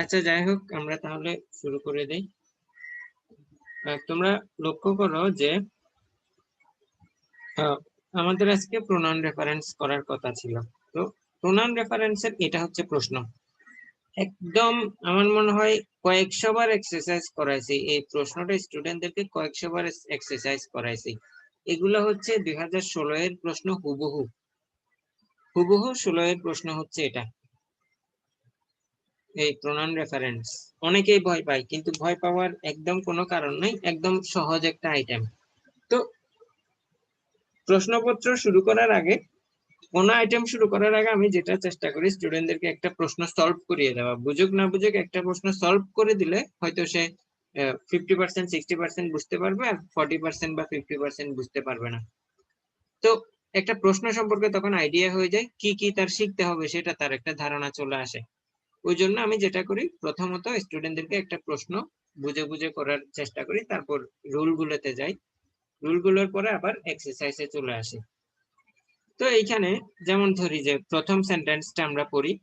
আচ্ছা যাই হোক, আমরা তাহলে শুরু করে দেই। তোমরা লক্ষ্য করো যে আমাদের আজকে প্রোনাউন রেফারেন্স করার কথা ছিল। তো প্রোনাউন রেফারেন্সের এটা হচ্ছে প্রশ্ন, একদম আমার মনে হয় কয়েকশো বার এক্সারসাইজ করাইছি এই প্রশ্নটা, স্টুডেন্টদেরকে কয়েকশো বার এক্সারসাইজ করাইছি। এগুলো হচ্ছে 2016 এর প্রশ্ন, হুবহু হুবহু 16 এর প্রশ্ন হচ্ছে এটা, এই প্রোনাউন রেফারেন্স। অনেকেই ভয় পায়, কিন্তু ভয় পাওয়ার একদম কোনো কারণ নাই, একদম সহজ একটা আইটেম। তো প্রশ্নপত্র শুরু করার আগে, কোন আইটেম শুরু করার আগে আমি যেটা চেষ্টা করি স্টুডেন্টদেরকে একটা প্রশ্ন সলভ করিয়ে দেওয়া, বুঝুক না বুঝুক একটা প্রশ্ন সলভ করে দিলে হয়তো সে 50% 60% বুঝতে পারবে, আর 40% বা 50% বুঝতে পারবে না। তো একটা প্রশ্ন সম্পর্কে তখন আইডিয়া হয়ে যায়, কি কি তার শিখতে হবে সেটা তার একটা ধারণা চলে আসে। ওই জন্য আমি যেটা করি, প্রথমত স্টুডেন্টদেরকে একটা প্রশ্ন বুঝে বুঝে করার চেষ্টা করি, তারপর রুল গুলোতে যাই, রুল গুলোর পরে আবার এক্সারসাইজে চলে আসি। তো এইখানে যেমন ধরি যে প্রথম সেন্টেন্সটা আমরা পড়ি,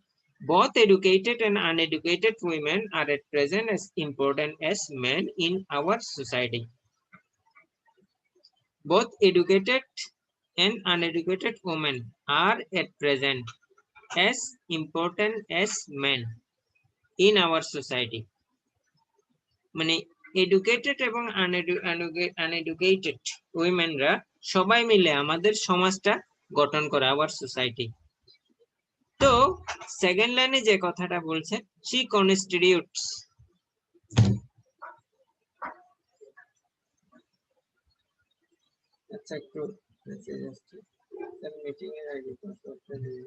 both educated and uneducated women are at present as important as men in our society. Both educated and uneducated women are at present as important as men in our society. মানে এডুকেটেড এবং uneducated উইমেনরা সবাই মিলে আমাদের সমাজটা গঠন করে, our society. তো second লাইনে যে কথাটা বলছে, she constitutes, আচ্ছা একটু মেসেজ আসছে, স্যার মিটিং এর আগে পাসওয়ার্ডটা দিয়ে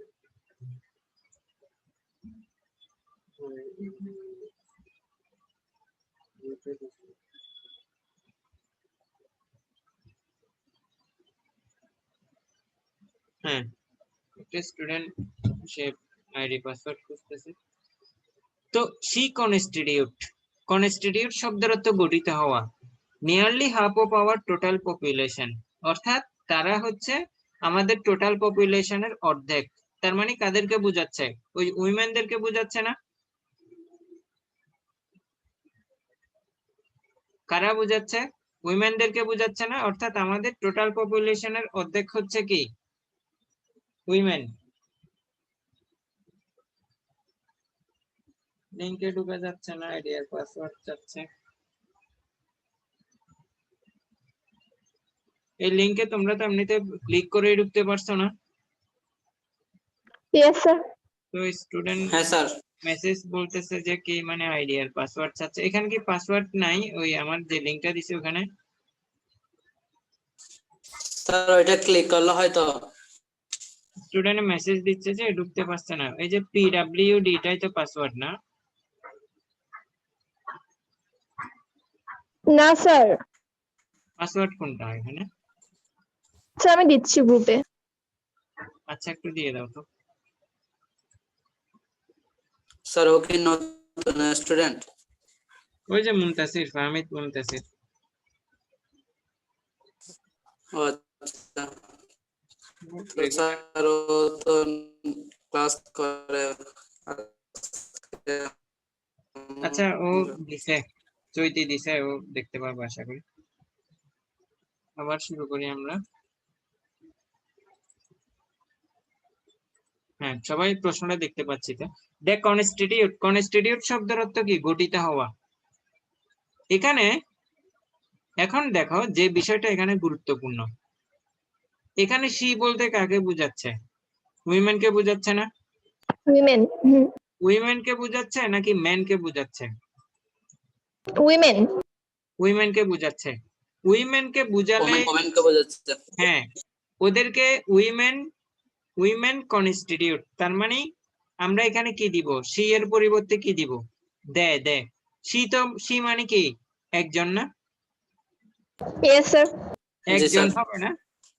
হ্যাঁ, একটা স্টুডেন্ট সে আইডি পাসওয়ার্ড খুঁজতেছে। তো she constitute, constitute শব্দের অর্থ গঠিত হওয়া, nearly half of our total population, অর্থাৎ তারা হচ্ছে আমাদের টোটাল পপুলেশনের অর্ধেক। তার মানে কাদেরকে বোঝাচ্ছে? ওই উইমেনদেরকে বোঝাচ্ছে না? কারা বোঝাচ্ছে? উইমেনদেরকে বোঝাচ্ছে না? অর্থাৎ আমাদের টোটাল পপুলেশনের অর্ধেক হচ্ছে কি উইমেন। লিংকে ঢুকা যাচ্ছে না, আইডিয়ার পাসওয়ার্ড চাচ্ছে। এই লিংকে তোমরা তো এমনিতে ক্লিক করে ঢুকতে পারছো না? Yes sir. তো স্টুডেন্ট হ্যাঁ স্যার। মেসেজ বলতেছে যে কি মানে আইডিয়ার পাসওয়ার্ড চাচ্ছে। এখানে কি পাসওয়ার্ড নাই? ওই আমার যে লিংকটা দিছি ওখানে স্যার ওইটা ক্লিক করলে হয়তো স্টুডেন্ট মেসেজ দিচ্ছে যে ঢুকতে পারছে না। এই যে পিডব্লিউডি, এটাই তো পাসওয়ার্ড না? না স্যার। পাসওয়ার্ড কোনটা এখানে? স্যার আমি দিচ্ছি গ্রুপে। আচ্ছা একটু দিয়ে দাও তো। স্যার ও কি নতুন স্টুডেন্ট? ওই যে মুনতাসির, ফাহমিদ মুনতাসির। ও আচ্ছা। তো স্যার ও তো ক্লাস করে। আচ্ছা ও দিছে, চৈতি দিছে, ও দেখতে পারবো আশা করি। আবার শুরু করি আমরা। হ্যাঁ, সবাই প্রশ্নটা দেখতে পাচ্ছি তো। দেখ কনস্টিটিউট, কনস্টিটিউট শব্দের অর্থ কি? গঠিত হওয়া। এখানে এখন দেখো যে বিষয়টা এখানে গুরুত্বপূর্ণ, এখানে সি বলতে কাকে বোঝাচ্ছে? উইমেন কে বোঝাচ্ছে না? উইমেন। উইমেন কে বোঝাচ্ছে নাকি মেন কে বোঝাচ্ছে? উইমেন। উইমেন কে বোঝাচ্ছে। উইমেন কে বুঝালে কমেন্ট কে বোঝাচ্ছে। হ্যাঁ, ওদেরকে উইমেন, উইমেন কনস্টিটিউট, তার মানে আমরা এখানে কি দিব? সি এর পরিবর্তে কি দিব? দে দে। সি তো, সি মানে কি একজন না? Yes sir. একজন হবে না?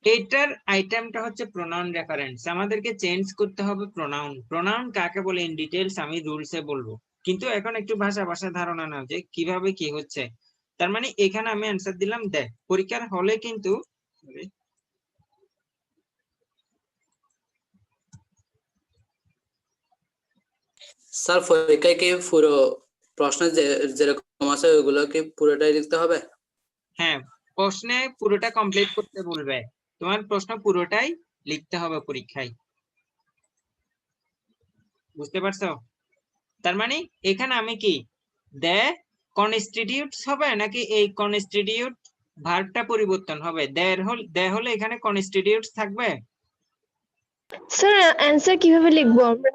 এইটার আইটেমটা হচ্ছে প্রোনাউন রেফারেন্স। আমাদেরকে চেঞ্জ করতে হবে প্রোনাউন। প্রোনাউন কাকে বলে ইন ডিটেইলস আমি রুলসে বলবো, কিন্তু এখন একটু ভাষা ভাষা ধারণা নাও যে কিভাবে কি হচ্ছে। তার মানে এখানে আমি অ্যান্সার দিলাম দে। পরীক্ষার হলে কিন্তু স্যার পরীক্ষায় কি পুরো প্রশ্নে যেরকম আছে ওইগুলো কি পুরোটাই লিখতে হবে? হ্যাঁ, প্রশ্নে পুরোটা কমপ্লিট করতে বলবে, তোমার প্রশ্ন পুরোটাই লিখতে হবে পরীক্ষায়। বুঝতে পারছো? তার মানে এখানে আমি কি দে কনস্টিটিউটস হবে নাকি এই কনস্টিটিউট ভার্বটা পরিবর্তন হবে? দে হলে এখানে কনস্টিটিউটস থাকবে। স্যার অ্যান্সার কিভাবে লিখবো আমরা?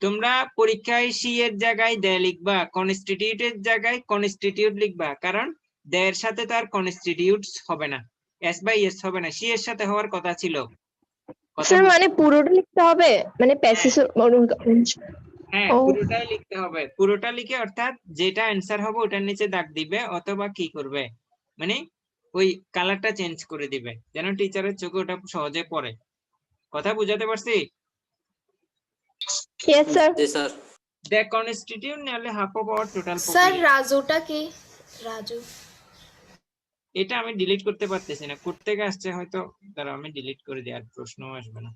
তোমরা পরীক্ষায় সি এর জায়গায় দে লিখবা, কনস্টিটিউটের জায়গায় কনস্টিটিউট লিখবা, কারণ দে এর সাথে তো আর কনস্টিটিউটস হবে না, এস বাই এস হবে না, সি এর সাথে হওয়ার কথা ছিল। কথা স্যার মানে পুরোটা লিখতে হবে, মানে প্যাসেজ? হ্যাঁ, ও পুরোটাই লিখতে হবে। পুরোটা লিখে অর্থাৎ যেটা অ্যান্সার হবে ওটার নিচে দাগ দিবে, অথবা কি করবে মানে ওই কালারটা চেঞ্জ করে দিবে, যেন টিচারের চোখে ওটা সহজে পড়ে। কথা বুঝাতে পারছি? Yes sir. G sir. The constitute nearly half of our total sir population. রাজুটা কি? রাজু এটা আমি ডিলিট করতে পারতেছি না, করতে গিয়ে আসছে হয়তো, দাঁড়াও আমি ডিলিট করে দিই, আর প্রশ্নও আসবে না।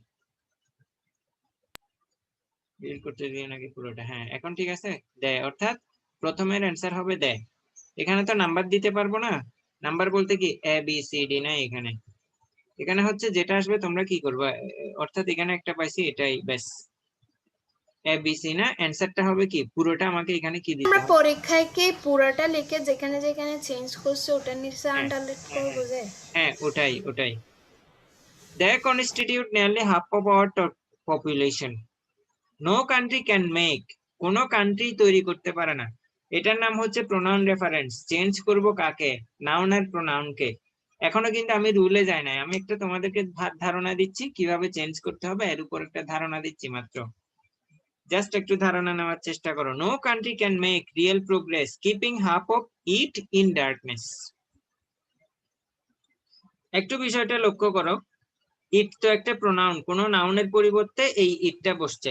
ডিলিট করতে দিয়ে নাকি পুরোটা? হ্যাঁ, এখন ঠিক আছে। দেয় অর্থাৎ প্রথমের অ্যান্সার হবে দেয়। এখানে তো নাম্বার দিতে পারবো না, নাম্বার বলতে কি এ বি সি ডি না, এখানে এখানে হচ্ছে যেটা আসবে তোমরা কি করবে, অর্থাৎ এখানে একটা পাইছি, এটাই ব্যাস এ বি সি না, অ্যান্সারটা হবে কি পুরোটা আমাকে এখানে কি দিতে আমরা হবে? পরীক্ষায় কি পুরোটা লিখে যেখানে যেখানে চেঞ্জ করছে ওটার নিচে হ্যাঁ, আন্ডারলাইন হ্যাঁ, করবো যে? হ্যাঁ, ওটাই। They constitute nearly half of our population. No country can make, কোনো কান্ট্রি তৈরি করতে পারে না। এটার নাম হচ্ছে প্রোনাউন রেফারেন্স। চেঞ্জ করব কাকে? নাউন আর প্রোনাউন কে। এখনো কিন্তু আমি রুলে যাই নাই, আমি একটা তোমাদেরকে ধারণা দিচ্ছি কিভাবে চেঞ্জ করতে হবে, এর উপর একটা ধারণা দিচ্ছি মাত্র। জাস্ট একটু ধারণা নেওয়ার চেষ্টা করো। No country can make real progress keeping half of it in darkness. একটু বিষয়টা লক্ষ্য করো, ইট তো একটা প্রোনাউন, কোন নাউনের পরিবর্তে এই ইটটা বসছে।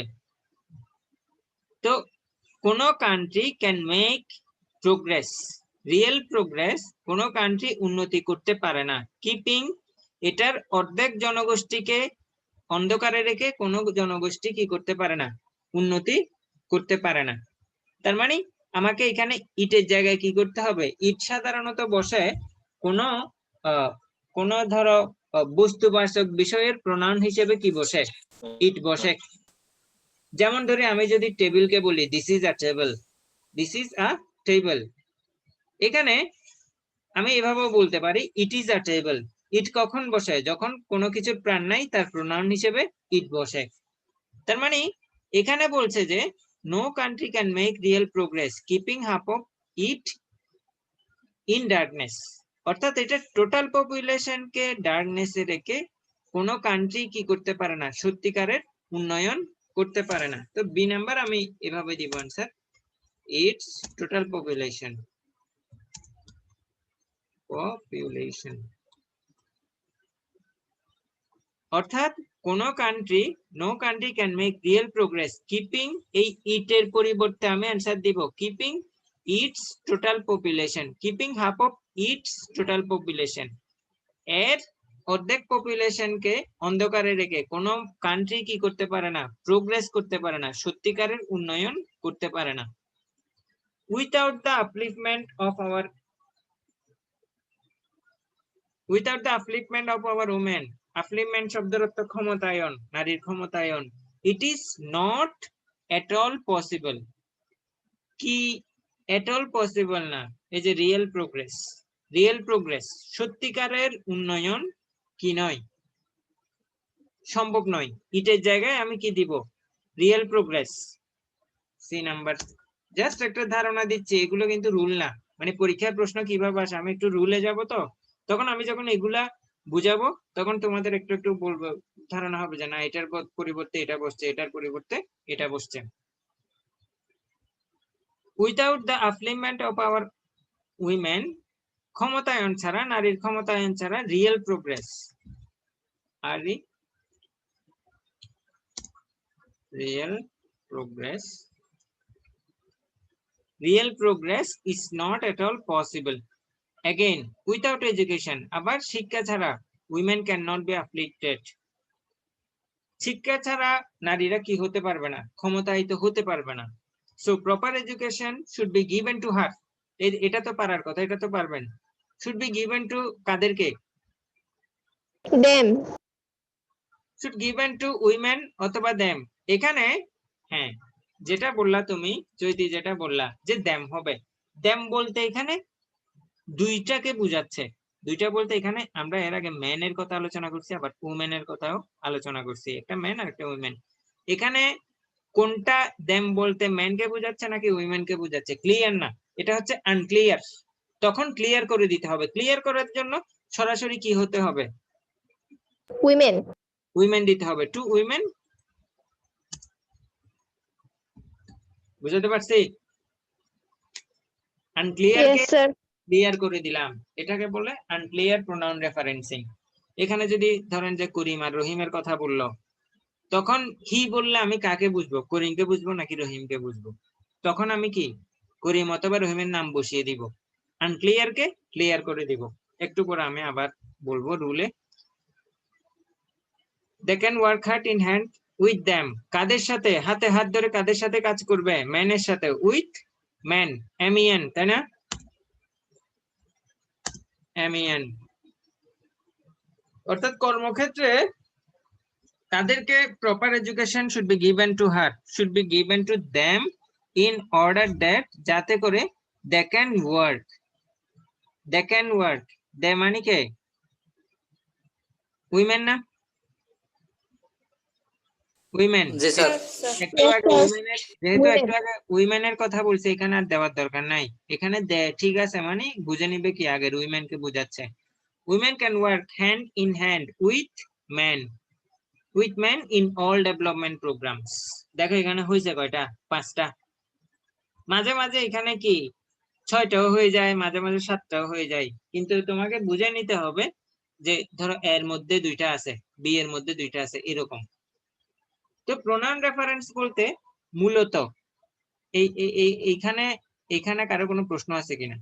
তো কোন country can make progress, real progress, কোন কান্ট্রি উন্নতি করতে পারে না। কিপিং, এটার অর্ধেক জনগোষ্ঠীকে অন্ধকারে রেখে কোন জনগোষ্ঠী কি করতে পারে না? উন্নতি করতে পারে না। তার মানে আমাকে এখানে ইটের জায়গায় কি করতে হবে? ইট সাধারণত বসে কোন ধরো বস্তুবাচক বিষয়ের প্রোনাউন হিসেবে কি বসে? ইট বসে। যেমন ধরে আমি যদি টেবিলকে বলি this is a table, this is a table, এখানে আমি এভাবেও বলতে পারি ইট ইজ আ টেবল। ইট কখন বসে? যখন কোনো কিছুর প্রাণ নাই, তার প্রোনাউন হিসেবে ইট বসে। তার মানে এখানে বলছে যে no country can make real progress keeping half of it in darkness, অর্থাৎ এটা টোটাল পপুলেশনকে ডার্কনেসে রেখে কোনো কান্ট্রি কি করতে পারে না? সত্যিকারের উন্নয়ন করতে পারে না। তো বি নাম্বার আমি এভাবে দিব आंसर, ইটস টোটাল পপুলেশন। অর্থাৎ কোন country, no country can make real progress keeping, এই ইটের পরিবর্তে আমি आंसर দিব keeping its total population, keeping half of its total population. এর অর্ধেক পপুলেশনকে অন্ধকারে রেখে কোন কান্ট্রি কি করতে পারে না? প্রোগ্রেস করতে পারে না, সত্যিকারের উন্নয়ন করতে পারে না। Without the upliftment of hour women, upliftment শব্দের অর্থ ক্ষমতায়ন, নারীর ক্ষমতায়ন। It is not at all possible, কি এট অল পসিবল না, এই যে রিয়েল প্রোগ্রেস, সত্যিকারের উন্নয়ন কি নয়, সম্ভব নয়। ইটের জায়গায় আমি কি দিব? Real progress. C number. জাস্ট একটা ধারণা দিচ্ছি, এগুলো কিন্তু রুল না, মানে পরীক্ষার প্রশ্ন কিভাবে আসে আমি একটু রুলে যাব, তো তখন আমি যখন এগুলা বুঝাবো তখন তোমাদের একটু একটু বলবো, ধারণা হবে যে না এটার পরিবর্তে এটা বসছে, এটার পরিবর্তে এটা বসছে। Without the upliftment of our women, ক্ষমতায়ন ছাড়া, নারীর ক্ষমতায়ন ছাড়া রিয়েল প্রোগ্রেস আর real progress is not at all possible. Again, without education, আবার শিক্ষা ছাড়া women cannot be uplifted. শিক্ষা ছাড়া নারীরা কি হতে পারবে না? ক্ষমতায়িত হতে পারবে না। So proper education should be given to হার, এটা তো পারার কথা, এটা তো পারবেন। শুড বি গিভেন টু কাদেরকে? them, should given to women অথবা দেম। এখানে হ্যাঁ যেটা বললা তুমি চৈতি, যেটা বললা যে দেম হবে, দেম বলতে এখানে দুইটাকে বুঝাচ্ছে। দুইটা বলতে এখানে আমরা এর আগে ম্যানের কথা আলোচনা করছি, আবার উমেনের কথাও আলোচনা করছি, একটা ম্যান আর একটা উইমেন। এখানে কোনটা দেম বলতে ম্যানকে বোঝাচ্ছে নাকি উইমেনকে বোঝাচ্ছে ক্লিয়ার না, এটা হচ্ছে আনক্লিয়ার। তখন ক্লিয়ার করে দিতে হবে। ক্লিয়ার করার জন্য সরাসরি কি হতে হবে? women. উইমেন দিতে হবে, টু উইমেন। বুঝতে পারছি? আনক্লিয়ার Yes, কে sir. ক্লিয়ার করে দিলাম, এটাকে বলে আনক্লিয়ার প্রোনাউন রেফারেন্সিং। এখানে যদি ধরেন যে করিম আর রহিমের কথা বললো, তখন হি বললে আমি কাকে বুঝবো? করিমকে বুঝবো নাকি রহিমকে বুঝবো? তখন আমি কি করিম অথবা রহিমের নাম বসিয়ে দিব, আনক্লিয়ার কে ক্লিয়ার করে দিব। একটু পরে আমি আবার বলবো রুলে। They can work hand in hand with them, কাদের সাথে? হাতে হাত ধরে কাদের সাথে কাজ করবে? ম্যানের সাথে, উইথ ম্যান, এমিএন, তাই না? এমিএন অর্থাৎ কর্মক্ষেত্রে তাদেরকে proper education should be given to her, should be given to them in order that, যাতে করে they can work. They can work, they মানে কে? উইমেন না? উইমেন। জি স্যার। একটু Yes, আগে sir. উইমেনের, যেহেতু Women. একটু আগে উইমেনের কথা বলছি, এখানে আর দেওয়ার দরকার নাই। এখানে দে ঠিক আছে, মানে বুঝে নিবে কি আগে উইমেন কে বোঝাচ্ছে। Women can work hand in hand with man, with man in all development programs. দেখো এখানে হয়েছে কয়টা? 5টা। মাঝে মাঝে এখানে কি 6টাও হয়ে যায়, মাঝে মাঝে 7টাও হয়ে যায়, কিন্তু তোমাকে বুঝে নিতে হবে যে ধরো এর মধ্যে 2টা আছে, বি এর মধ্যে 2টা আছে, এরকম। তো প্রোনাউন রেফারেন্স বলতে মূলত এইখানে এখানে কারো কোনো প্রশ্ন আছে কিনা?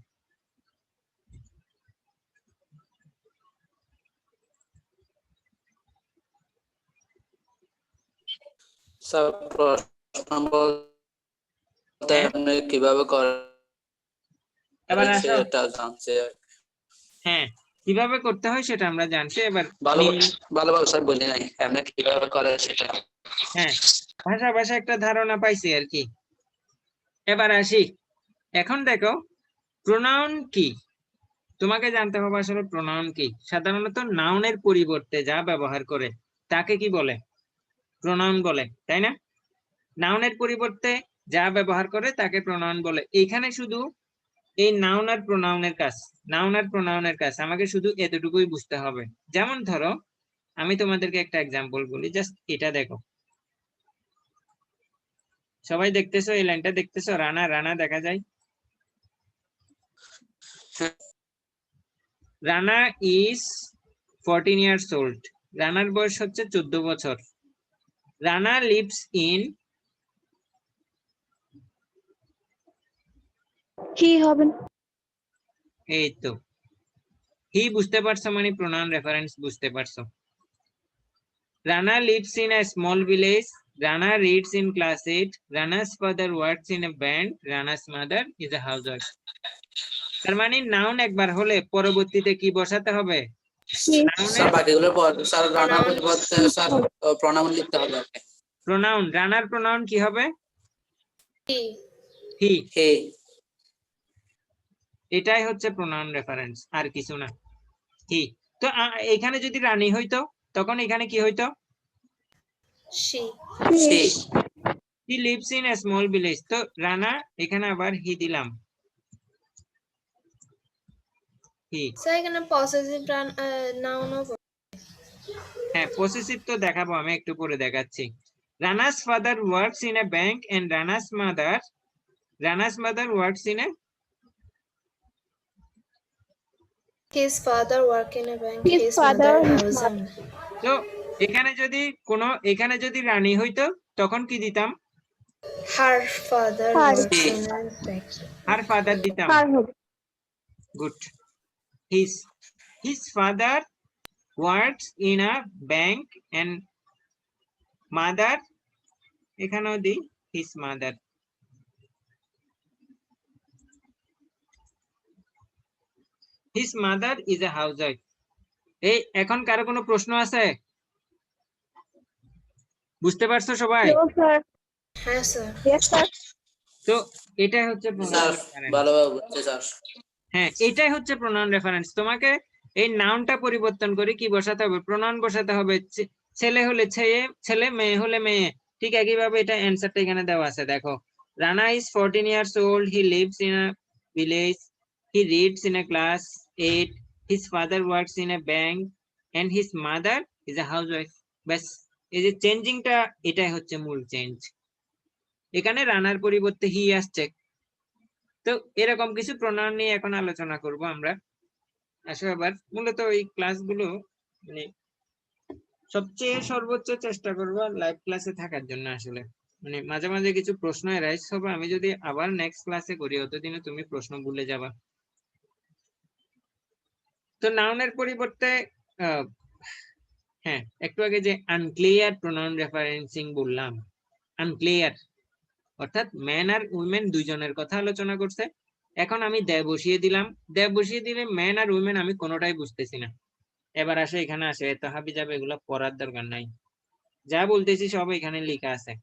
স্যার প্রশ্ন বলতে হ্যাঁ, আপনি কিভাবে করেন এবার আসো। সেটা জানছে। হ্যাঁ, কিভাবে করতে হয় সেটা আমরা জানছি। এবার ভালো ভালোভাবে স্যার বলি নাই, আপনি কিভাবে করেন সেটা। হ্যাঁ, ভাষা ভাষা একটা ধারণা পাইছি আর কি। এবার আসি, এখন দেখো প্রোনাউন কি। তোমাকে জানতে হবে আসলে প্রোনাউন কি। সাধারণত নাউনের পরিবর্তে যা ব্যবহার করে তাকে কি বলে? প্রোনাউন বলে, তাই না? নাউনের পরিবর্তে যা ব্যবহার করে তাকে প্রোনাউন বলে। এখানে শুধু এই নাউন আর প্রোনাউনের কাজ, নাউন আর প্রোনাউনের কাজ আমাকে শুধু এতটুকুই বুঝতে হবে। যেমন ধরো আমি তোমাদেরকে একটা এক্সাম্পল বলি, জাস্ট এটা দেখো। সবাই দেখতেছো? এই লাইনটা দেখতেছো? রানা, রানা দেখা যায়? রানা ইজ 14 years old, রানার বয়স হচ্ছে 14 বছর। রানা লিভস ইন, He হবে না? এই তো হি বুঝতে পারছো, মানে প্রোনাউন রেফারেন্স বুঝতে পারছো। Rana lives in a small village, Rana reads in class 8, রানা's father works in a bank, রানা's mother is a housewife। তার মানে নাউন একবার হলে পরবর্তীতে কি বসাতে হবে? He. নাউনের স্যার বাকিগুলোর পর স্যার রানা Pronoun. পরিবর্তে স্যার প্রণাম লিখতে হবে। প্রোনাউন, রানার প্রোনাউন কি হবে? He. হি। হে। এটাই হচ্ছে প্রোনাউন রেফারেন্স, আর কিছু না। হি। তো এখানে যদি রানী হইতো তখন এখানে কি হইতো? She. Say. He lives in a small village, তো রানা এখানে আবার হি দিলাম, হি। স্যার এখানে পসেসিভ নাউনও হ্যাঁ, পসেসিভ তো দেখাবো, আমি একটু পরে দেখাচ্ছি। Rana's father works in a bank and Rana's mother works in a, his father work in a bank, His his father, mother his house mother. তো এখানে যদি রানী হইতো তখন কি দিতাম? her father Her. works in a bank, আর ফাদার দিতাম। Her হবে। Good. His father works in a bank and mother, এখানেও দিই his mother. His mother is a housewife. এই এখন কারো কোনো প্রশ্ন আছে? বুঝতে পারছো সবাই? No, sir. হ্যাঁ স্যার। Yes, sir. তো এটাই হচ্ছে স্যার pronoun reference। ভালোভাবে বুঝছে স্যার। হ্যাঁ, এটাই হচ্ছে প্রোনাউন রেফারেন্স। তোমাকে এই নাউনটা পরিবর্তন করে কি বসাতে হবে? প্রোনাউন বসাতে হবে। ছেলে হলে ছেলে, মেয়ে হলে মেয়ে। ঠিক একই ভাবে এটা অ্যানসারটা এখানে দেওয়া আছে, দেখো। Rana is 14 years old, he lives in a village, he reads in a class 8, his father works in a bank and his mother is a housewife। ব্যাস, এই যে চেঞ্জিংটা, এটাই হচ্ছে মূল চেঞ্জ। এখানে রানার পরিবর্তে হি আসছে। তো এরকম কিছু প্রোনাউন নিয়ে এখন আলোচনা করব আমরা। আসলে আবার মূলত এই ক্লাসগুলো মানে সবচেয়ে সর্বোচ্চ চেষ্টা করব লাইভ ক্লাসে থাকার জন্য। আসলে মানে মাঝে মাঝে কিছু প্রশ্ন রাইজ হবে, আমি যদি আবার নেক্সট ক্লাসে করি অতদিনে তুমি প্রশ্ন ভুলে যাবা। তো নাউনের পরিবর্তে হ্যাঁ, একটু আগে যে আনক্লিয়ার প্রোনাউন রেফারেন্সিং বললাম, আনক্লিয়ার অর্থাৎ ম্যান আর উইমেন দুইজনের কথা আলোচনা করছে। এখন আমি দে বসিয়ে দিলাম, দে বসিয়ে দিলে ম্যান আর উইমেন আমি কোনোটাই বুঝতেছি না। এবার আসে এখানে আসে, এত হাবি যাবে এগুলো পড়ার দরকার নাই, যা বলতেছি সব এখানে লেখা আছে।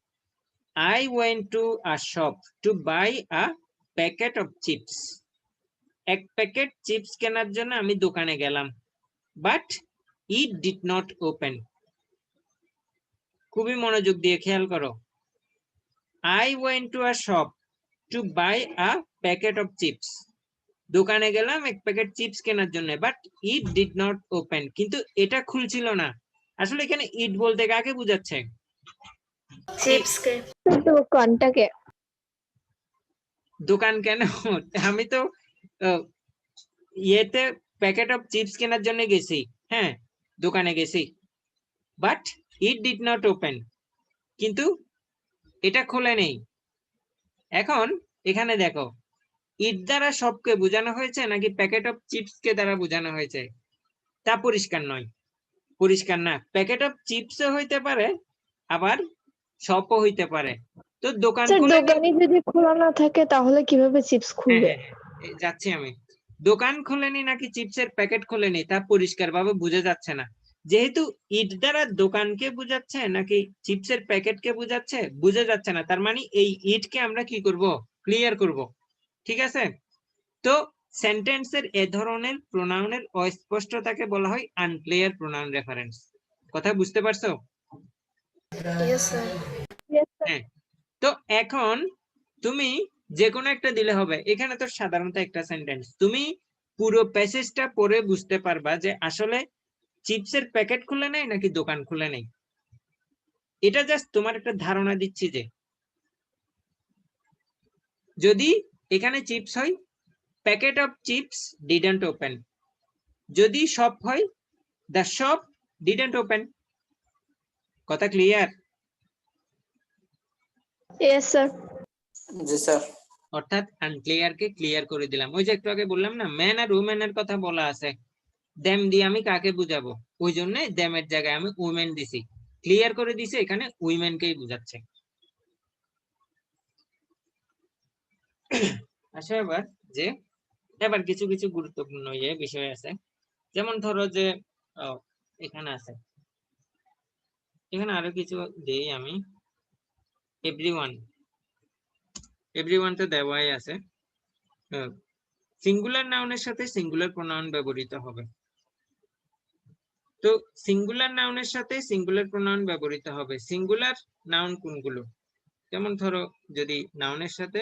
I went to a shop to buy a packet of chips. এক প্যাকেট চিপস কেনার জন্য আমি দোকানে গেলাম, but it did not open। খুবই মনোযোগ দিয়ে খেয়াল করো। I went to a shop to buy a packet of chips। দোকানে গেলাম এক প্যাকেট চিপস কেনার জন্য, but it did not open। কিন্তু এটা খুলছিল না। আসলে এখানে ইট বলতে কাকে বোঝাচ্ছে? চিপসকে। দোকানটাকে। দোকান কেন? আমি তো ইয়েতে প্যাকেট অফ চিপস কেনার জন্য গেছি, হ্যাঁ দোকানে গেছি, but it did not open. কিন্তু এটা খোলে নেই। এখন এখানে দেখো, ইট দ্বারা সবকে বোঝানো হয়েছে নাকি প্যাকেট অফ চিপস কে দ্বারা বোঝানো হয়েছে তা পরিষ্কার নয়, পরিষ্কার না। প্যাকেট অফ চিপসও হইতে পারে, আবার শপও হইতে পারে। তো দোকান স্যার, খুলে দোকানে যদি খোলা না থাকে তাহলে কিভাবে চিপস হ্যাঁ খুলবে? হ্যাঁ হ্যাঁ, যাচ্ছি আমি। দোকান খোলেনি নাকি চিপসের প্যাকেট খোলেনি তা পরিষ্কার ভাবে বোঝা যাচ্ছে না। যেহেতু ইট দ্বারা দোকানকে বোঝাচ্ছে নাকি চিপসের প্যাকেটকে বোঝাচ্ছে বোঝা যাচ্ছে না, তার মানে এই ইটকে আমরা কি করব? ক্লিয়ার করব। ঠিক আছে? তো সেন্টেন্সের এ ধরনের প্রোনাউনের অস্পষ্টতাকে বলা হয় আনক্লিয়ার প্রোনাউন রেফারেন্স। কথা বুঝতে পারছো? Yes sir. Yes, sir. হ্যাঁ। তো এখন তুমি যে কোনো একটা দিলে হবে। এখানে তো সাধারণত একটা সেন্টেন্স, তুমি পুরো প্যাসেজটা পড়ে বুঝতে পারবা যে আসলে চিপসের প্যাকেট খুলে নেই নাকি দোকান খুলে নেই। এটা জাস্ট তোমার একটা ধারণা দিচ্ছি যে যদি এখানে চিপস হয়, packet of chips didn't open. যদি শপ হয়, দ্য শপ ডিডন্ট ওপেন। কথা ক্লিয়ার? Yes, sir. জি স্যার। অর্থাৎ আনক্লিয়ার কে ক্লিয়ার করে দিলাম। ওই যে একটু আগে বললাম না, ম্যান আর উমেন এর কথা বলা আছে, দেম দিয়ে আমি কাকে বুঝাবো, ওই জন্য দেমের জায়গায় আমি উমেন দিছি, ক্লিয়ার করে দিছি, এখানে উইমেনকেই বুঝাচ্ছে। আসলে এবার যে এবার কিছু কিছু গুরুত্বপূর্ণ বিষয় আছে, যেমন ধরো যে এখানে আছে, এখানে আরো কিছু দেই আমি। এভরিওয়ান, এভরিওয়ান তো দেওয়াই আছে। সিঙ্গুলার নাউনের সাথে সিঙ্গুলার প্রোনাউন ব্যবহৃত হবে। তো সিঙ্গুলার নাউনের সাথে সিঙ্গুলার প্রোনাউন ব্যবহৃত হবে। সিঙ্গুলার নাউন কোনগুলো? যেমন ধরো যদি নাউনের সাথে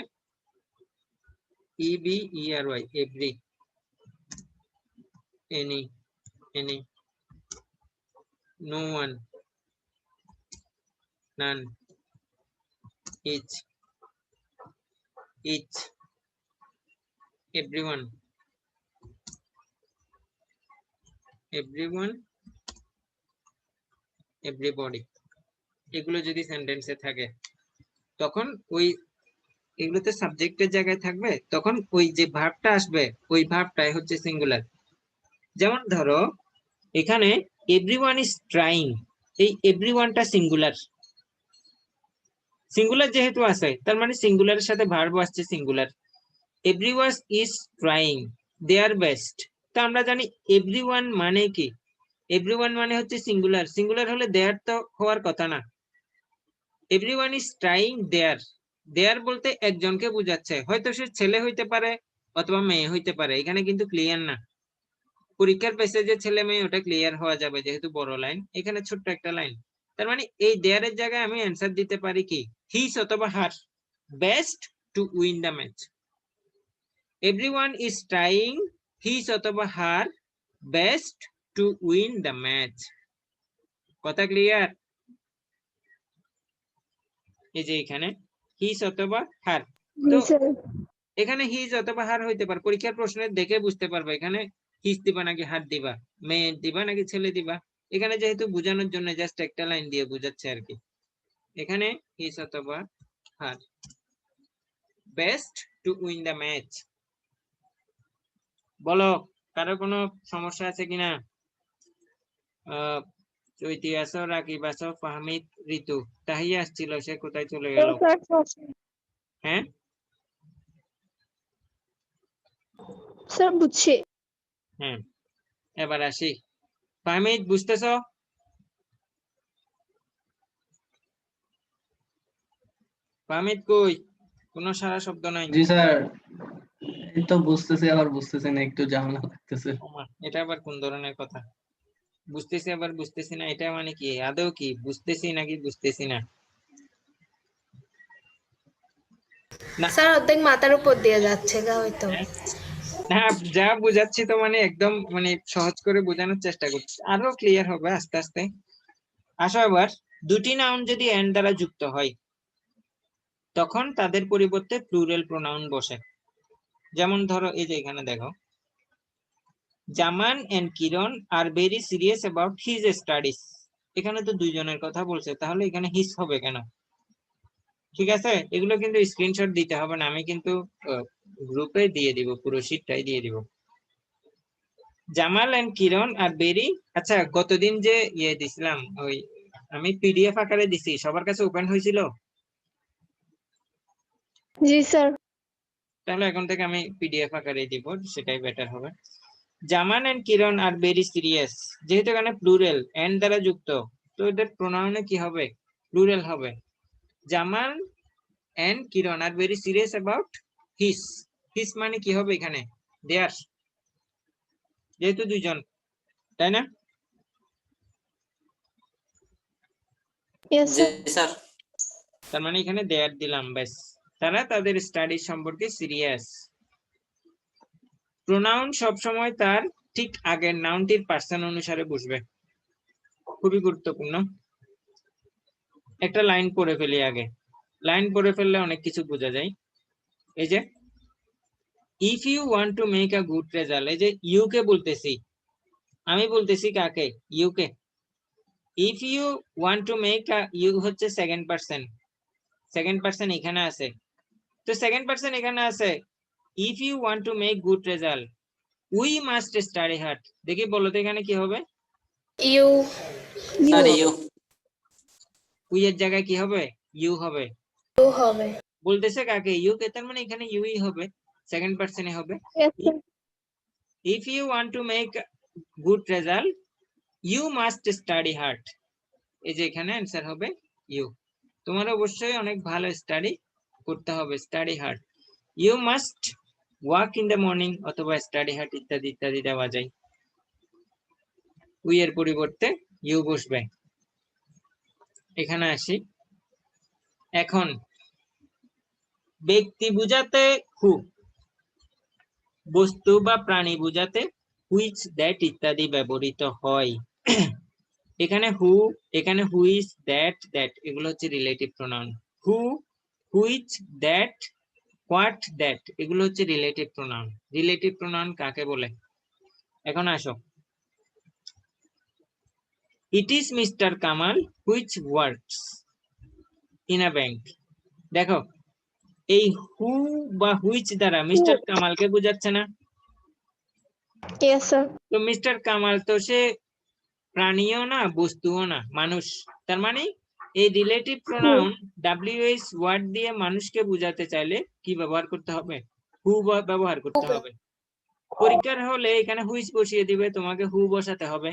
EBERY, every, any, any, no one, none, each, each, everyone, everyone, everybody, এগুলো যদি সেন্টেন্সে থাকে তখন ওই এগুলোতে সাবজেক্টের জায়গায় থাকবে, তখন ওই যে ভার্বটা আসবে ওই ভার্বটাই হচ্ছে সিঙ্গুলার। যেমন ধরো এখানে এভরিওয়ান ইজ ট্রাইং, এই এভরিওয়ানটা সিঙ্গুলার। সিঙ্গুলার যেহেতু আছে তার মানে সিঙ্গুলারের সাথে ভার্ব আসছে singular. Everyone is trying their best, তো আমরা জানি এভরিওয়ান মানে কি, এভরিওয়ান মানে হচ্ছে সিঙ্গুলার, সিঙ্গুলার হলে দেয়ার তো হওয়ার কথা না। এভরিওয়ান ইজ ট্রাইং দেয়ার, দেয়ার বলতে একজনকে বোঝাচ্ছে, হয়তো সে ছেলে হইতে পারে অথবা মেয়ে হইতে পারে, এখানে কিন্তু ক্লিয়ার না। পরীক্ষার প্যাসেজে ছেলে মেয়ে ওটা ক্লিয়ার হওয়া যাবে যেহেতু বড় লাইন, এখানে ছোট্ট একটা লাইন। তার মানে এই দেয়ারের জায়গায় আমি অ্যান্সার দিতে পারি কি হিজ অথবা her, best to win the match. Everyone is trying his অথবা her best to win the match. কথা ক্লিয়ার? এই যে এখানে হিজ অথবা হার, জি তো স্যার। এখানে হিজ অথবা হার হইতে পারে, পরীক্ষার প্রশ্নে দেখে বুঝতে পারবে এখানে হিজ দিবা নাকি হার দিবা, মেয়ে দিবা নাকি ছেলে দিবা। এখানে যেহেতু বোঝানোর জন্য জাস্ট একটা লাইন দিয়ে বোঝাচ্ছে আর কি। এখানে হিজ অথবা her, best to win the match. বলো কারো কোনো সমস্যা আছে কিনা? চৈতি আসো, রাকিব আসো, ফাহমিদ, ঋতু, তাহিয়া আসছিল, সে কোথায় চলে গেল? হ্যাঁ স্যার বুঝছি। হ্যাঁ, এবার আসি। ফাহমিদ বুঝতেছো? ফাহমিদ কই? কোনো সারা শব্দ নাই। জি স্যার, এই তো বুঝতেছি আবার বুঝতেছি না, একটু ঝামেলা লাগতেছে। ওমা, এটা আবার কোন ধরনের কথা? বুঝতেছি আবার বুঝতেছি না, এটা মানে কি? আদৌ কি বুঝতেছি নাকি বুঝতেছি না? না স্যার অর্ধেক মাথার উপর দিয়ে যাচ্ছে গা হয়তো। না, যা বুঝাচ্ছি তো মানে একদম মানে সহজ করে বোঝানোর চেষ্টা করছি, আরো ক্লিয়ার হবে আস্তে আস্তে। আসো এবার, দুটি নাউন যদি এন্ড দ্বারা যুক্ত হয় তখন তাদের পরিবর্তে প্লুরাল প্রোনাউন বসে। যেমন ধরো এই যে এখানে দেখো, Zaman and Kiran are very serious about his studies. এখানে তো দুইজনের কথা বলছে, তাহলে এখানে হিজ হবে কেন? ঠিক আছে, এগুলো কিন্তু স্ক্রিনশট দিতে হবে না, আমি কিন্তু গ্রুপে দিয়ে দিব, পুরো শীটটাই দিয়ে দিব। Jamal and Kiran are very, আচ্ছা গতদিন যে ইয়ে দিছিলাম, ওই আমি পিডিএফ আকারে দিছি, সবার কাছে ওপেন হয়েছিল? জি স্যার। তাহলে এখন থেকে আমি পিডিএফ আকারে দিব, সেটাই বেটার হবে। Zaman and Kiran are very serious, যেহেতু এখানে প্লুরাল এন্ড দ্বারা যুক্ত, তো এদের প্রোনাউনে কি হবে? প্লুরাল হবে। Zaman and Kiran are very serious about his, his মানে কি হবে এখানে? দেয়ার, যেহেতু দুইজন, তাই না? ইয়েস জি স্যার। স্যার। তার মানে এখানে দেয়ার দিলাম, ব্যাস। তারা তাদের স্টাডি সম্পর্কে সিরিয়াস। প্রোনাউন সবসময় তার ঠিক আগের নাউনটির পার্সন অনুসারে বসবে, খুবই গুরুত্বপূর্ণ। একটা লাইন পড়ে ফেলি আগে, লাইন পড়ে ফেললে অনেক কিছু বোঝা যায়। এই যে if you want to make a good result, এই যে ইউ কে বলতেছি, আমি বলতেছি কাকে? ইউ কে। If you want to make a, you হচ্ছে সেকেন্ড পার্সন, সেকেন্ড পার্সন এখানে আছে, তো সেকেন্ড পার্সন এখানে আছে। If you want to make good result we must study hard. দেখি বলো তো এখানে কি হবে? You sir you. উই এর জায়গায় কি হবে? ইউ হবে। ইউ হবে। বলতেছে কাকে? ইউ কে, তার মানে এখানে ইউই হবে, সেকেন্ড পার্সনে হবে। Yes sir. If you want to make good result you must study hard, এই যে এখানে অ্যান্সার হবে ইউ। তোমার অবশ্যই অনেক ভালো স্টাডি করতে হবে, study hard. You must walk in the morning অথবা স্টাডি হার্ড ইত্যাদি ইত্যাদি দেওয়া যায়। উই এর পরিবর্তে ইউ বসবে। এখানে আসি, এখন ব্যক্তি বুঝাতে হু, বস্তু বা প্রাণী বুঝাতে হুইচ, দ্যাট ইত্যাদি ব্যবহৃত হয়। এখানে হু, এখানে হুইচ, দ্যাট, দ্যাট এগুলো হচ্ছে relative pronoun. Who, which, that, what, that এগুলো হচ্ছে রিলেটিভ প্রোনাউন। রিলেটিভ প্রোনাউন কাকে বলে? এখন আসো, it is mister Kamal which works in a bank. দেখো এই হু বা হুইচ দ্বারা মিস্টার কামালকে বোঝাচ্ছে না? Yes sir. তো মিস্টার কামাল তো সে প্রাণীও না, বস্তুও না, মানুষ। তার মানে এই রিলেটিভ প্রোনাউন ডাব্লিউএইচ ওয়ার্ড দিয়ে মানুষকে বোঝাতে চাইলে কি ব্যবহার করতে হবে? হু ব্যবহার করতে হবে। পরীক্ষার হলে এখানে হুইচ বসিয়ে দিবে, তোমাকে হু বসাতে হবে।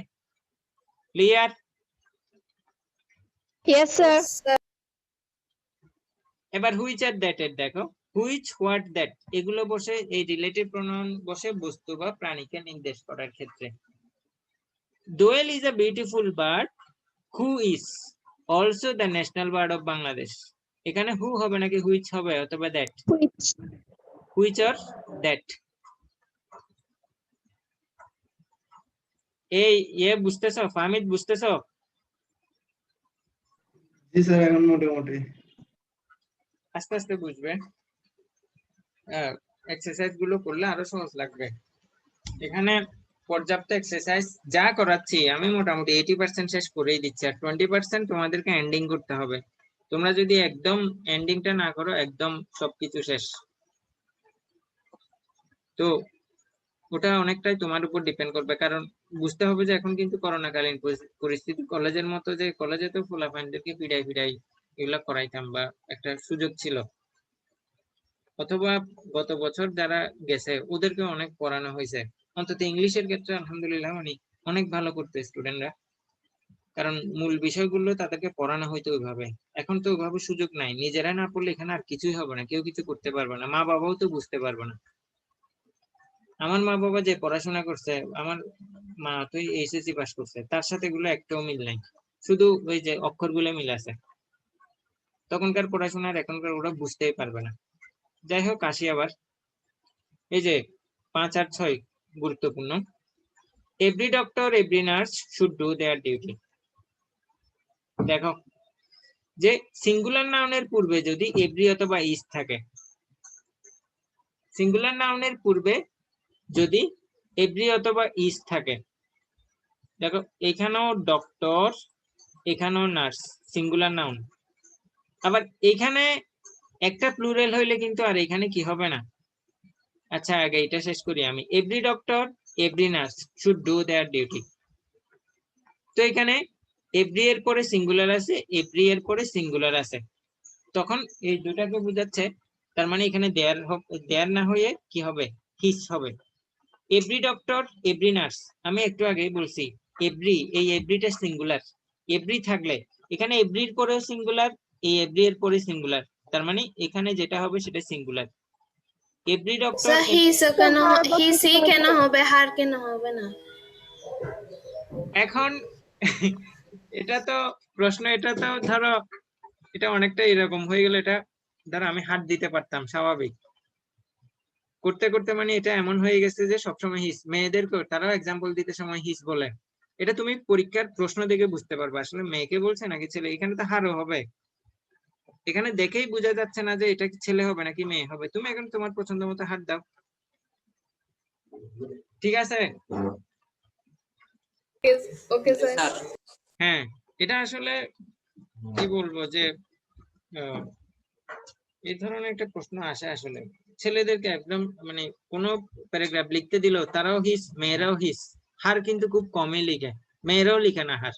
ক্লিয়ার? Yes, sir. এবার হুইচ আর দ্যাট এর দেখো, হুইচ, হোয়াট, দ্যাট এগুলো বসে এই রিলেটিভ প্রোনাউন বসে বস্তু বা প্রাণীকে নির্দেশ করার ক্ষেত্রে। Doel is a beautiful bird who is also the national bird of Bangladesh. এখানে হু হবে নাকি হুইচ হবে অথবা that? Which? Which or that? এই বুঝতেছো ফাহমিদ, বুঝতেছো? জি স্যার, এখন মোটামুটি। আস্তে আস্তে বুঝবে, এক্সারসাইজ গুলো করলে আরো সহজ লাগবে। এখানে পর্যাপ্ত এক্সারসাইজ যা করাচ্ছি আমি মোটামুটি 80% শেষ করেই দিচ্ছি, আর 20% তোমাদেরকে এন্ডিং করতে হবে। তোমরা যদি একদম এন্ডিংটা না করো একদম সবকিছু শেষ। তো ওটা অনেকটাই তোমার উপর ডিপেন্ড করবে, কারণ বুঝতে হবে যে এখন কিন্তু করোনাকালীন পরিস্থিতি, কলেজের মতো যে কলেজে তো পোলাপাইনদেরকে পিড়াই এগুলা করাইতাম বা একটা সুযোগ ছিল, অথবা গত বছর যারা গেছে ওদেরকে অনেক পড়ানো হয়েছে। অন্তত ইংলিশের ক্ষেত্রে আলহামদুলিল্লাহ মানে অনেক ভালো করতে স্টুডেন্টরা, কারণ মূল বিষয়গুলো তাদেরকে পড়ানো হইতো ওইভাবে। এখন তো ওইভাবে সুযোগ নাই, নিজেরা না পড়লে এখানে আর কিছুই হবে না, কেউ কিছু করতে পারবে না, মা বাবাও তো বুঝতে পারবে না। আমার মা বাবা যে পড়াশোনা করছে, আমার মা তো এইচএসসি পাস করছে, তার সাথে এগুলো একটাও মিল নাই, শুধু ওই যে অক্ষরগুলো মিল আছে। তখনকার পড়াশোনার এখনকার ওরা বুঝতেই পারবে না। যাই হোক, আসি আবার এই যে 5 আর 6 গুরুত্বপূর্ণ। Every doctor, every nurse should do their duty. দেখো যে সিঙ্গুলার নাউনের পূর্বে যদি এভরি অথবা ইজ থাকে, সিঙ্গুলার নাউনের পূর্বে যদি এভরি অথবা ইজ থাকে, দেখো এখানেও ডক্টর, এখানেও নার্স, সিঙ্গুলার নাউন। আবার এখানে একটা প্লুরাল হইলে কিন্তু আর এখানে কি হবে না। আচ্ছা, আগে এটা শেষ করি আমি। Every doctor, every nurse should do their duty. তো এখানে এভরি এর পরে সিঙ্গুলার আছে, এভরি এর পরে সিঙ্গুলার আছে, তখন এই দুটাকে বোঝাচ্ছে। তার মানে এখানে দেয়ার না হয়ে কি হবে, হিস হবে। এভরি ডক্টর, এভরি নার্স, আমি একটু আগেই বলছি এভরি, এই এভরিটা সিঙ্গুলার। এভরি থাকলে এখানে এভরির পরেও সিঙ্গুলার, এই এভরি এর পরে সিঙ্গুলার, তার মানে এখানে যেটা হবে সেটা singular. Every doctor, sir he she কেন হবে, হার কেন হবে না? এখন এটা তো প্রশ্ন, এটা তো ধরো এটা অনেকটা এরকম হয়ে গেল। এটা ধরো আমি হাত দিতে পারতাম, স্বাভাবিক করতে করতে মানে এটা এমন হয়ে গেছে যে সবসময় হিস। মেয়েদেরকে তারাও এক্সাম্পল দিতে সময় হিস বলে। এটা তুমি পরীক্ষার প্রশ্ন দেখে বুঝতে পারবে আসলে মেয়েকে বলছে নাকি ছেলে। এখানে তো হারও হবে, এখানে দেখেই বোঝা যাচ্ছে না যে এটা কি ছেলে হবে নাকি মেয়ে হবে। তুমি এখন তোমার পছন্দ মতো হাত দাও, ঠিক আছে? Okay sir. হ্যাঁ, এটা আসলে কি বলবো যে এই ধরনের একটা প্রশ্ন আসে আসলে ছেলেদেরকে একদম মানে কোনো প্যারাগ্রাফ লিখতে দিল তারাও হিস, মেয়েরাও হিস। হার কিন্তু খুব কমই লিখে, মেয়েরাও লিখে না হার।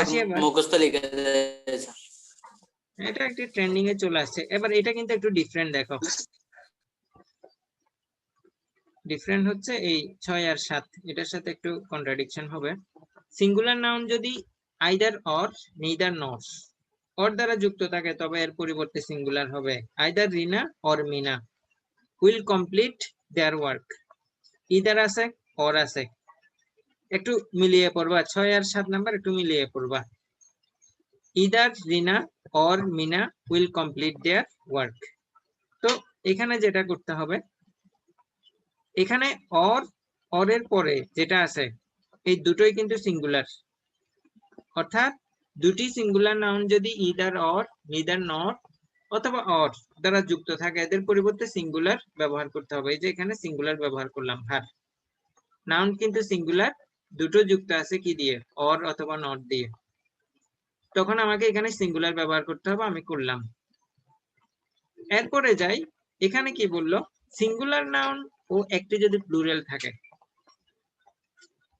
আসি এবার, মুখস্থ লিখে এটা একটি ট্রেন্ডিং এ চলে আসছে। এবার এটা কিন্তু একটু ডিফারেন্ট, দেখো ডিফারেন্ট হচ্ছে এই 6 আর 7, এটার সাথে একটু কন্ট্রাডিকশন হবে। সিঙ্গুলার নাউন যদি either or, neither nor, or দ্বারা যুক্ত থাকে তবে এর পরিবর্তে সিঙ্গুলার হবে either Rina or Mina will complete their work. Either আছে, অর আছে, একটু মিলিয়ে পড়বা। 6 আর 7 নাম্বার একটু মিলিয়ে পড়বা। Either Rina or Mina will complete their work. তো এখানে যেটা করতে হবে, এখানে অর এর পরে যেটা আছে এই দুটোই কিন্তু সিঙ্গুলার, অর্থাৎ দুটি সিঙ্গুলার নাউন যদি ইদার অর, নিদার নট অথবা অর দ্বারা যুক্ত থাকে এদের পরিবর্তে সিঙ্গুলার ব্যবহার করতে হবে। এই যে এখানে সিঙ্গুলার ব্যবহার করলাম, হার। নাউন কিন্তু সিঙ্গুলার, দুটো যুক্ত আছে কি দিয়ে, অর অথবা নট দিয়ে, তখন আমাকে এখানে সিঙ্গুলার ব্যবহার করতে হবে, আমি করলাম। এরপরে যাই, এখানে কি বললো, সিঙ্গুলার নাউন ও একটি যদি প্লুরাল থাকে,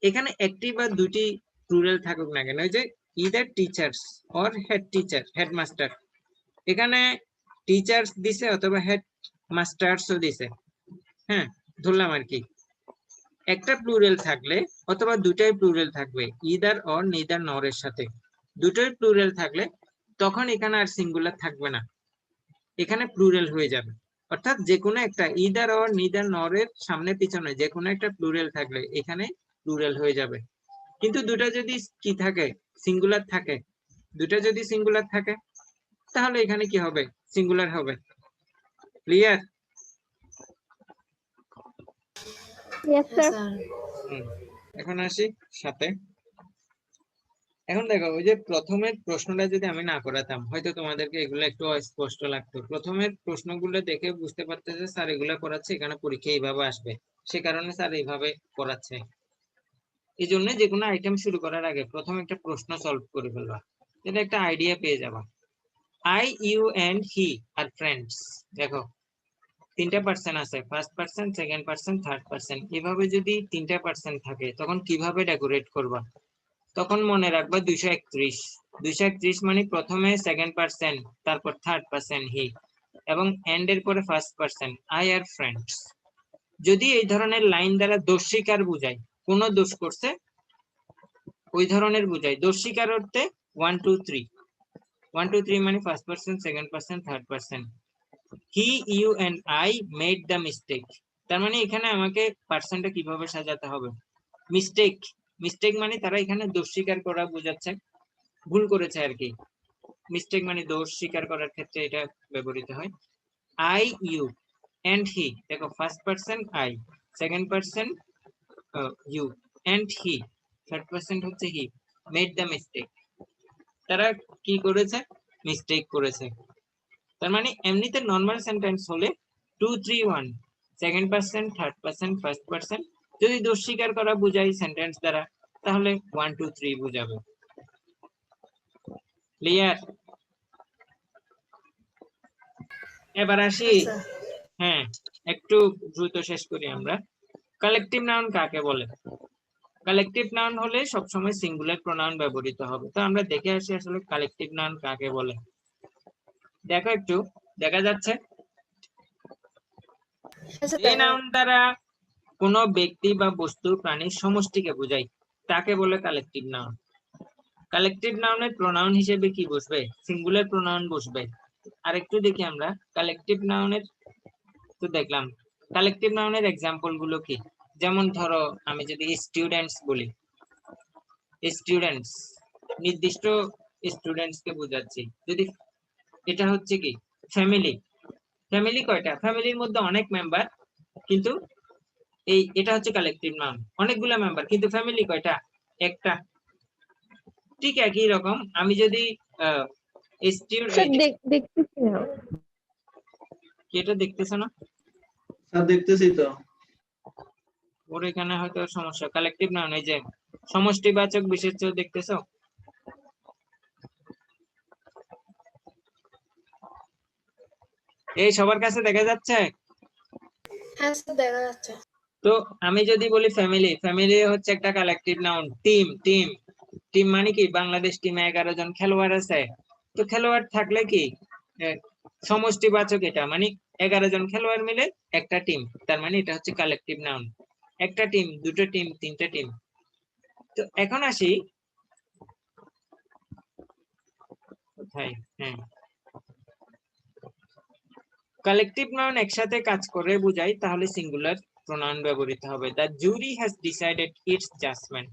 এখানে একটি বা দুটি প্লুরাল থাকুক না কেন, ওই যে either teachers or head teacher, headmaster, এখানে টিচার্স দিছে অথবা হেড মাস্টার্সও দিছে, হ্যাঁ ধরলাম আর কি। একটা প্লুরাল থাকলে অথবা দুটাই প্লুরাল থাকবে, ইদার অর নিদার নর এর সাথে দুটোই প্লুরাল থাকলে তখন এখানে আর সিঙ্গুলার থাকবে না, এখানে প্লুরাল হয়ে যাবে। অর্থাৎ যে কোনো একটা ইদার অর নিদার নর এর সামনে পিছনে যে কোনো একটা প্লুরাল থাকলে এখানে প্লুরাল হয়ে যাবে। কিন্তু দুটা যদি কি থাকে, সিঙ্গুলার থাকে, দুটা যদি সিঙ্গুলার থাকে তাহলে এখানে কি হবে, সিঙ্গুলার হবে। ক্লিয়ার? Yes, হ্যাঁ sir. স্যার। এখন আসি সাথে। এখন দেখো ওই যে প্রথমের প্রশ্নটা যদি আমি না করাতাম হয়তো তোমাদেরকে এগুলো একটু অস্পষ্ট লাগতো। প্রথমের প্রশ্নগুলো দেখে বুঝতে পারতে যে স্যার এগুলা করাচ্ছে, এখানে পরীক্ষা এইভাবে আসবে, সে কারণে স্যার এইভাবে করাচ্ছে। এই জন্য যে কোনো আইটেম শুরু করার আগে প্রথমে একটা প্রশ্ন সলভ করে ফেলবা, এটা একটা আইডিয়া পেয়ে যাবা। I, you and he are friends. দেখো তিনটা পার্সন আছে, first person, second person, third person. এভাবে যদি তিনটা পার্সন থাকে তখন কিভাবে ডেকোরেট করবা? তখন মনে রাখবা 231। 231 মানে প্রথমে সেকেন্ড পার্সন, তারপর থার্ড পার্সন হি, এবং এন্ড এর পরে first person I are friends. যদি এই ধরনের লাইন দ্বারা দোষ স্বীকার বুঝায়, কোন দোষ করছে ওই ধরনের বুঝায়। দোষ স্বীকার অর্থে 1 2 3, 1 2 3 মানে first person, second person, third person. He, you and I made the mistake. তার মানে এখানে আমাকে পার্সনটা কিভাবে সাজাতে হবে? মিস্টেক, মিস্টেক মানে তারা এখানে দোষ স্বীকার করা বোঝাচ্ছে, ভুল করেছে আর কি। মিস্টেক মানে দোষ স্বীকার করার ক্ষেত্রে এটা ব্যবহৃত হয়। আই, ইউ এন্ড হি, দেখো first person I, second person you and he, third person হচ্ছে হি, মেড দ্য মিস্টেক। তারা কি করেছে? মিস্টেক করেছে। তার মানে এমনিতে নরমাল সেন্টেন্স হলে 2 3 1, second person, third person, first person. যদি দোষ স্বীকার করা বোঝায় সেন্টেন্স দ্বারা তাহলে 1 2 3 বোঝাবে। ক্লিয়ার? এবার আসি, হ্যাঁ স্যার। হ্যাঁ একটু দ্রুত শেষ করি আমরা। কালেকটিভ নাউন কাকে বলে? কালেকটিভ নাউন হলে সবসময় সিঙ্গুলার প্রোনাউন ব্যবহৃত হবে। তো আমরা দেখে আসি আসলে কালেকটিভ নাউন কাকে বলে। দেখো একটু, দেখা যাচ্ছে হ্যাঁ স্যার, এই নাউন দ্বারা কোন ব্যক্তি বা বস্তু প্রাণীর সমষ্টিকে বোঝায় তাকে বলে কালেকটিভ নাউন। কালেকটিভ নাউনের প্রোনাউন হিসেবে কি বসবে? সিঙ্গুলার প্রোনাউন বসবে। আর একটু দেখি আমরা কালেকটিভ নাউনের, তো দেখলাম কালেকটিভ নাউনের এক্সাম্পল গুলো কি। যেমন ধরো আমি যদি স্টুডেন্টস বলি, স্টুডেন্টস নির্দিষ্ট স্টুডেন্টস কে বোঝাচ্ছি। যদি এটা হচ্ছে কি ফ্যামিলি, ফ্যামিলি কয়টা? ফ্যামিলির মধ্যে অনেক মেম্বার, কিন্তু এটা হচ্ছে কালেকটিভ নাউন, অনেকগুলা মেম্বার কিন্তু ফ্যামিলি কয়টা? একটা। ঠিক একই রকম আমি যদি Sir, দেখতেছি না। এটা দেখতেছ না? স্যার দেখতেছি তো। ওর এখানে হয়তো সমস্যা। কালেকটিভ নাউন এই যে সমষ্টিবাচক বিশেষ্য দেখতেছো? এই সবার কাছে দেখা যাচ্ছে? হ্যাঁ স্যার দেখা যাচ্ছে। তো আমি যদি বলি ফ্যামিলি, ফ্যামিলি হচ্ছে একটা collective noun. Team, team, team মানে কি? বাংলাদেশ টিমে 11 জন খেলোয়াড় আছে। তো খেলোয়াড় থাকলে কি সমষ্টিবাচক, এটা মানে 11 জন খেলোয়াড় মিলে একটা টিম, তার মানে এটা হচ্ছে কালেকটিভ নাউন। একটা টিম, দুটো টিম, তিনটা টিম। তো এখন আসি কোথায়, হ্যাঁ কালেকটিভ নাউন একসাথে কাজ করে বোঝায় তাহলে সিঙ্গুলার প্রোনাউন ব্যবহৃত হবে। The jury has decided its judgement.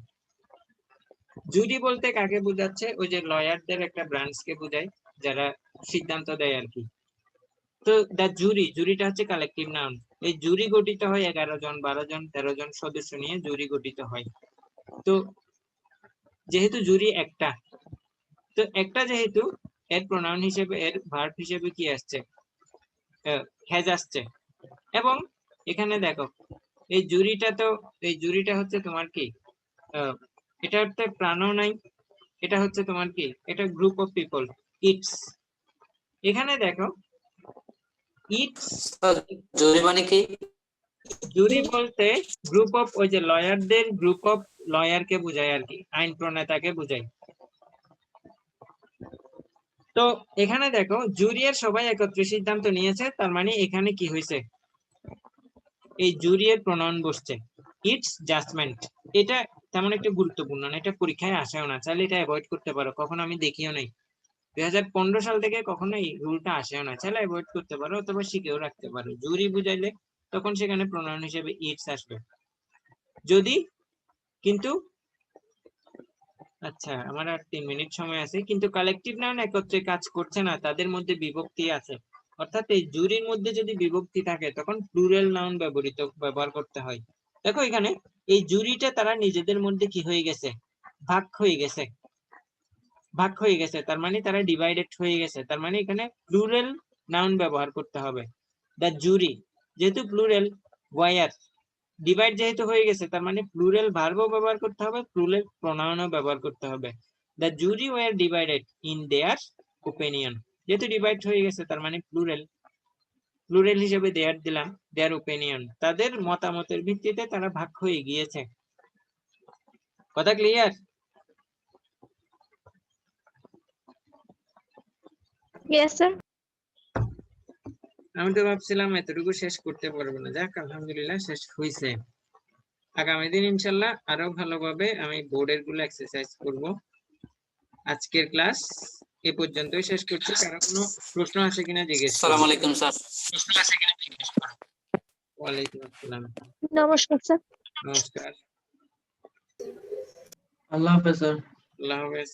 Jury বলতে কাকে বোঝাচ্ছে? ওই যে লয়ারদের একটা ব্রাঞ্চ কে বোঝায় যারা সিদ্ধান্ত দেয় আর কি। তো দ্য জুরি, জুরিটা হচ্ছে কালেকটিভ নাউন। এই জুরি গঠিত হয় 11 জন, 12 জন, 13 জন সদস্য নিয়ে জুরি গঠিত হয়। তো যেহেতু জুরি একটা, তো একটা যেহেতু এর প্রোনাউন হিসেবে, এর ভার্ব হিসেবে কি আসছে? হ্যাজ আসছে। এবং এখানে দেখো এই জুরিটা হচ্ছে তোমার কি, এটা হচ্ছে প্রাণও নাই, এটা হচ্ছে তোমার কি, এটা গ্রুপ অফ পিপল, ইটস। এখানে দেখো ইটস, জুরি মানে কি? জুরি বলতে গ্রুপ অফ, ওই যে লয়ারদের গ্রুপ অফ লয়ারকে বোঝায় আর কি, আইন প্রণেতাকে বোঝায়। তো এখানে দেখো জুরিয়ের সবাই একত্রে সিদ্ধান্ত নিয়েছে, তার মানে এখানে কি হয়েছে, এই জুরিয়ের প্রণয়ন বসছে, ইটস জাজমেন্ট। এটা তেমন একটা গুরুত্বপূর্ণ না, এটা পরীক্ষায় আসেও না, চাইলে এটা অ্যাভয়েড করতে পারো, কখনো আমি দেখিও নাই। 2015 সাল থেকে কখনো এই রুলটা আসেও না, চাইলে অ্যাভয়েড করতে পারো অথবা শিখেও রাখতে পারো। জুরি বুঝাইলে তখন সেখানে প্রণয়ন হিসেবে ইটস আসবে। যদি কিন্তু আচ্ছা, আমার আর 3 মিনিট সময় আছে, কিন্তু কালেকটিভ নাউন একত্রে কাজ করছে না, তাদের মধ্যে বিভক্তি আছে। অর্থাৎ এই জুরির মধ্যে যদি বিভক্তি থাকে তখন প্লুরাল নাউন ব্যবহার করতে হয়। দেখো এখানে এই জুরিটা তারা নিজেদের মধ্যে কি হয়ে গেছে, ভাগ হয়ে গেছে, ভাগ হয়ে গেছে, তার মানে তারা ডিভাইডেড হয়ে গেছে, তার মানে এখানে প্লুরাল নাউন ব্যবহার করতে হবে। দ্য জুরি, যেহেতু প্লুরাল, ওয়ার, ডিভাইড যেহেতু হয়ে গেছে, তার মানে প্লুরাল ভার্বও ব্যবহার করতে হবে, প্লুরাল প্রোনাউনও ব্যবহার করতে হবে। The jury war divided in their opinion, যেহেতু ডিভাইড হয়ে গেছে তার মানে প্লুরাল, প্লুরাল হিসেবে দেয়ার দিলাম, দেয়ার ওপিনিয়ন, তাদের মতামতের ভিত্তিতে তারা ভাগ হয়ে গিয়েছে। কথা ক্লিয়ার? Yes, sir. আমি তো ভাবছিলাম এতটুকু শেষ করতে পারবো না, যাক আলহামদুলিল্লাহ শেষ হয়েছে। আগামী দিন ইনশাল্লাহ আরো ভালোভাবে আমি বোর্ডের গুলো এক্সারসাইজ করব। আজকের ক্লাস এ পর্যন্তই শেষ করছি, কারো কোনো প্রশ্ন আছে কিনা জিজ্ঞেস করুন। আসসালামু আলাইকুম স্যার। প্রশ্ন আছে কিনা জিজ্ঞেস করুন। ওয়ালাইকুম আসসালাম। নমস্কার, স্যার। নমস্কার। আল্লাহ হাফেজ স্যার। আল্লাহ হাফেজ।